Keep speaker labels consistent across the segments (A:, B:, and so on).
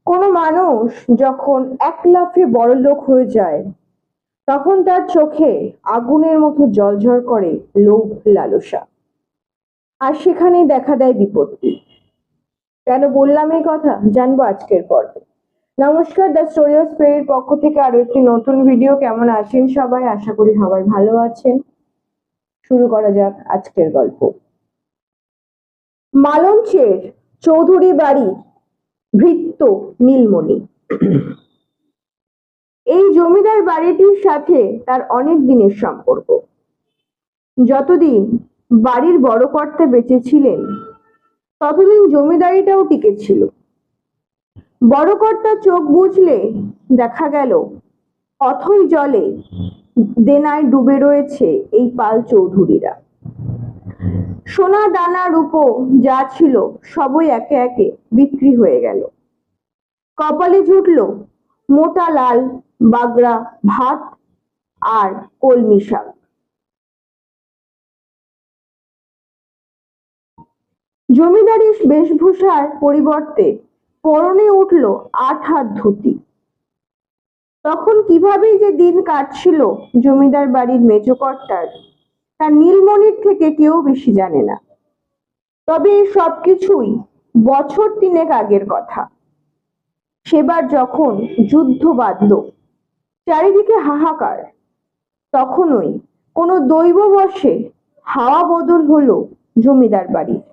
A: কোনো মানুষ যখন এক লাফে বড়লোক হয়ে যায় তখন তার চোখে আগুনের মতো জ্বলজ্বল করে লোভ লালসা। আর সেখানেই দেখা দেয় বিপত্তি। কেন বললাম এই কথা জানবো আজকের পর্বে। নমস্কার, দ্য স্টোরি অফ স্পিরিট পক্ষ থেকে আরো একটি নতুন ভিডিও। কেমন আছেন সবাই? আশা করি সবাই ভালো আছেন। শুরু করা যাক আজকের গল্প। মালঞ্চের চৌধুরী বাড়ি ভৃত্য নীলমণি। এই জমিদার বাড়িটির সাথে তার অনেক দিনের সম্পর্ক। যতদিন বাড়ির বড় কর্তা বেঁচে ছিলেন ততদিন জমিদারিটাও টিকে ছিল। বড় কর্তা চোখ বুঝলে দেখা গেল অথই জলে দেনায় ডুবে রয়েছে এই পাল চৌধুরীরা। সোনা দানা রূপো যা ছিল সবই একে একে বিক্রি হয়ে গেল। কপালে জুটল মোটা লাল বাগড়া ভাত আর কলমি শাক। জমিদারির বেশভূষার পরিবর্তে পরনে উঠল ৮ হাত ধুতি। তখন কিভাবেই যে দিন কাটছিল জমিদার বাড়ির মেজকর্তার, তা নীলমণির থেকে কেউ বেশি জানে না। তবে এই সবকিছুই বছর ৩ আগের কথা। সেবার যখন যুদ্ধ বাঁধল, চারিদিকে হাহাকার, তখনই কোনো দৈববশে হাওয়া বদল হলো জমিদার বাড়ির।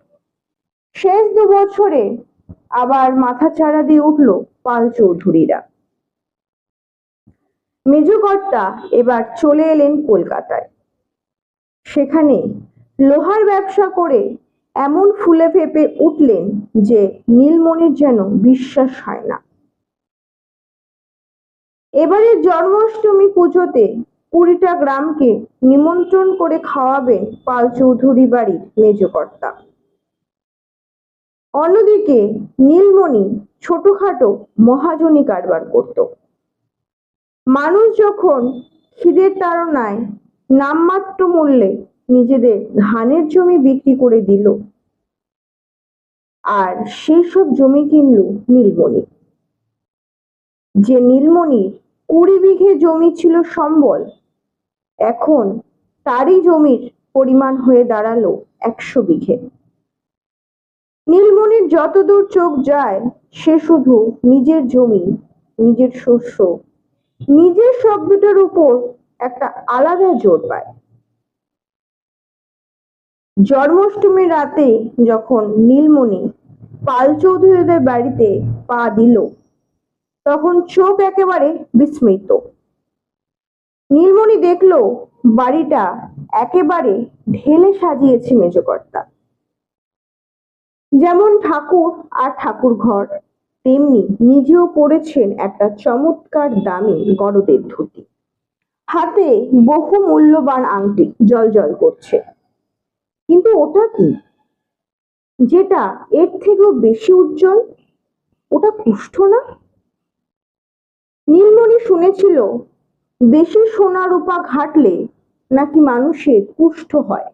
A: শেষ ২ বছরে আবার মাথাচাড়া দিয়ে উঠল পাল চৌধুরীরা। মেজকর্তা এবার চলে এলেন কলকাতায়। সেখানে লোহার ব্যবসা করে এমন ফুলে ফেঁপে উঠলেন যে নীলমণির যেন বিশ্বাস হয় না। এবারের জন্মাষ্টমী পুজোতে ২০টা গ্রামকে নিমন্ত্রণ করে খাওয়াবেন পাল চৌধুরী বাড়ির মেজকর্তা। অন্যদিকে নীলমণি ছোটখাটো মহাজনী কারবার করত। মানুষ যখন খিদের তাড়নায় নামমাত্র মূল্যে নিজেদের ধানের জমি বিক্রি করে দিল, আর সেই সব জমি কিনল নীলমণি। যে নীলমণির ২০ বিঘে জমি ছিল সম্বল, এখন তারই জমির পরিমাণ হয়ে দাঁড়ালো ১০০ বিঘে। নীলমণির যতদূর চোখ যায় সে শুধু নিজের জমি, নিজের শস্য, নিজের শব্দটার উপর একটা আলাদা জোর পায়। জন্মাষ্টমীর রাতে যখন নীলমণি পাল চৌধুরীদের বাড়িতে পা দিল, তখন চোখ একেবারে বিস্মিত। নীলমণি দেখলো বাড়িটা একেবারে ঢেলে সাজিয়েছে মেজকর্তা। যেমন ঠাকুর আর ঠাকুর ঘর, তেমনি নিজেও পরেছেন একটা চমৎকার দামি গরদের ধুতি। হাতে বহু মূল্যবান আংটি জ্বলজ্বল করছে। কিন্তু ওটা কি, যেটা এর থেকেও বেশি উজ্জ্বল? ওটা কুষ্ঠ না? নীলমণি শুনেছিল বেশি সোনা রূপা ঘাটলে নাকি মানুষের কুষ্ঠ হয়।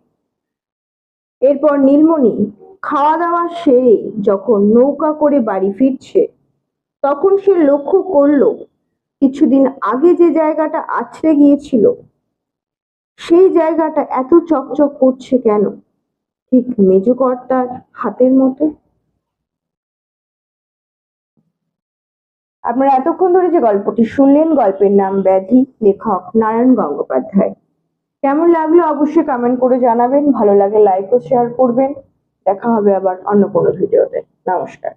A: এরপর নীলমণি খাওয়া দাওয়া সেরে যখন নৌকা করে বাড়ি ফিরছে, তখন সে লক্ষ্য করলো কিছুদিন আগে যে জায়গাটা আছড়ে গিয়েছিল সেই জায়গাটা এত চকচক করছে কেন? ঠিক মেজকর্তার হাতের মতো। আপনারা এতক্ষণ ধরে যে গল্পটি শুনলেন, গল্পের নাম ব্যাধি, লেখক নারায়ণ গঙ্গোপাধ্যায়। কেমন লাগলো অবশ্যই কমেন্ট করে জানাবেন। ভালো লাগলে লাইক ও শেয়ার করবেন। দেখা হবে আবার অন্য কোনো ভিডিওতে। নমস্কার।